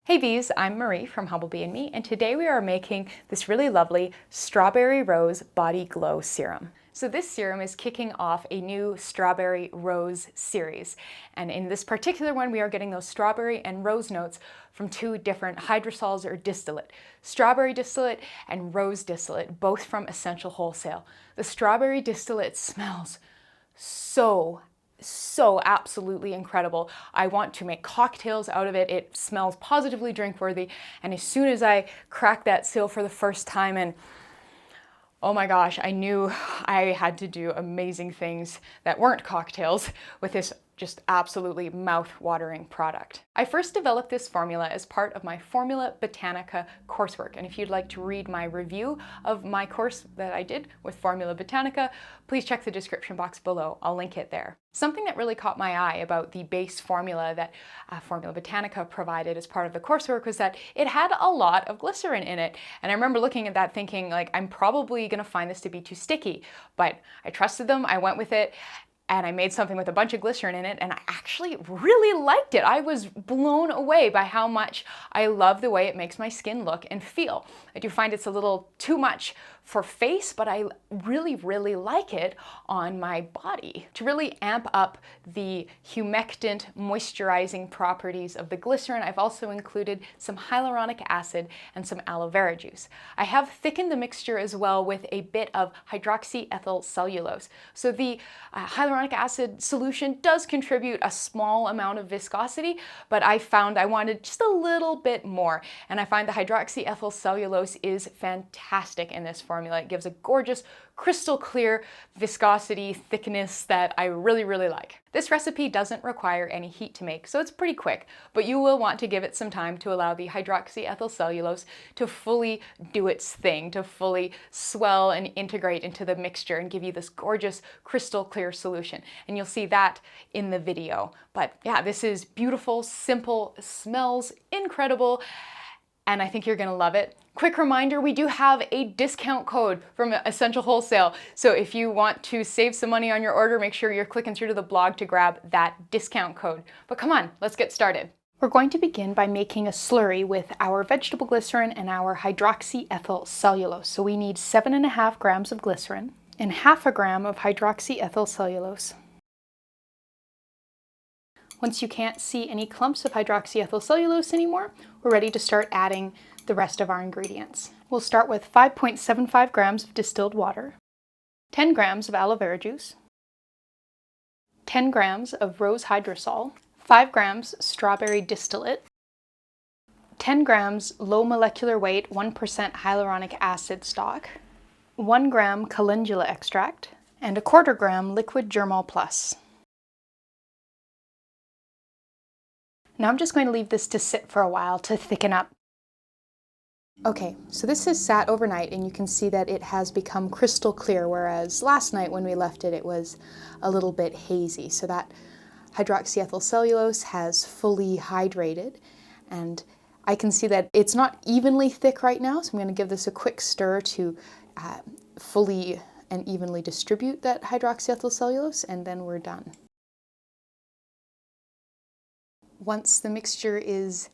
Hey bees, I'm Marie from Humblebee and Me, and today we are making this really lovely Strawberry Rose Body Glow Serum. So this serum is kicking off a new Strawberry Rose series, and in this particular one we are getting those strawberry and rose notes from two different hydrosols or distillate. Strawberry distillate and rose distillate, both from Essential Wholesale. The strawberry distillate smells so absolutely incredible. I want to make cocktails out of it. It smells positively drink worthy. And as soon as I cracked that seal for the first time, and oh my gosh, I knew I had to do amazing things that weren't cocktails with this just absolutely mouth-watering product. I first developed this formula as part of my Formula Botanica coursework, and if you'd like to read my review of my course that I did with Formula Botanica, please check the description box below. I'll link it there. Something that really caught my eye about the base formula that Formula Botanica provided as part of the coursework was that it had a lot of glycerin in it. And I remember looking at that thinking, like, I'm probably gonna find this to be too sticky, but I trusted them, I went with it, and I made something with a bunch of glycerin in it, and I actually really liked it. I was blown away by how much I love the way it makes my skin look and feel. I do find it's a little too much for face, but I really like it on my body. To really amp up the humectant, moisturizing properties of the glycerin, I've also included some hyaluronic acid and some aloe vera juice. I have thickened the mixture as well with a bit of hydroxyethylcellulose. So the hyaluronic acid solution does contribute a small amount of viscosity, but I found I wanted just a little bit more. And I find the hydroxyethylcellulose is fantastic in this formula. It gives a gorgeous, crystal clear viscosity, thickness that I really like. This recipe doesn't require any heat to make, so it's pretty quick, but you will want to give it some time to allow the hydroxyethylcellulose to fully do its thing, to fully swell and integrate into the mixture and give you this gorgeous, crystal clear solution. And you'll see that in the video. But yeah, this is beautiful, simple, smells incredible, and I think you're gonna love it. Quick reminder, we do have a discount code from Essential Wholesale. So if you want to save some money on your order, make sure you're clicking through to the blog to grab that discount code. But come on, let's get started. We're going to begin by making a slurry with our vegetable glycerin and our hydroxyethylcellulose. So we need 7.5 grams of glycerin and 0.5 gram of hydroxyethylcellulose. Once you can't see any clumps of hydroxyethylcellulose anymore, we're ready to start adding the rest of our ingredients. We'll start with 5.75 grams of distilled water, 10 grams of aloe vera juice, 10 grams of rose hydrosol, 5 grams strawberry distillate, 10 grams low molecular weight 1% hyaluronic acid stock, 1 gram calendula extract, and 1/4 gram liquid germall plus. Now I'm just going to leave this to sit for a while to thicken up. Okay, so this has sat overnight and you can see that it has become crystal clear, whereas last night when we left it, it was a little bit hazy. So that hydroxyethylcellulose has fully hydrated, and I can see that it's not evenly thick right now, so I'm going to give this a quick stir to fully and evenly distribute that hydroxyethylcellulose, and then we're done. Once the mixture is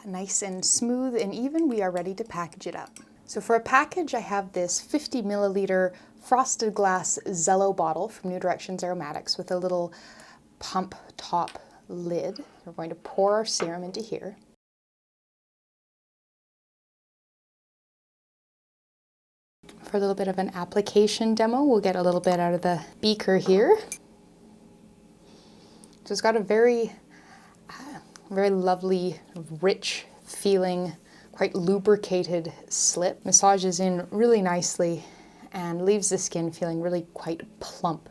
nice and smooth and even, we are ready to package it up. So for a package, I have this 50 milliliter frosted glass Zello bottle from New Directions Aromatics with a little pump top lid. We're going to pour our serum into here. For a little bit of an application demo, we'll get a little bit out of the beaker here. So it's got a very lovely, rich feeling, quite lubricated slip. Massages in really nicely and leaves the skin feeling really quite plump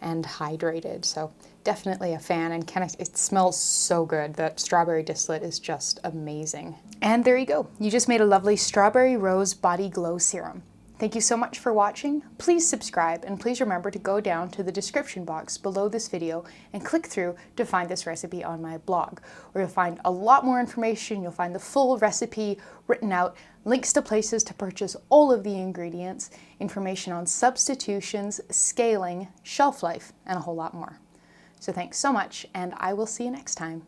and hydrated. So definitely a fan, and it smells so good. That strawberry distillate is just amazing. And there you go. You just made a lovely Strawberry Rose Body Glow Serum. Thank you so much for watching. Please subscribe, and please remember to go down to the description box below this video and click through to find this recipe on my blog, where you'll find a lot more information. You'll find the full recipe written out, links to places to purchase all of the ingredients, information on substitutions, scaling, shelf life, and a whole lot more. So thanks so much, and I will see you next time.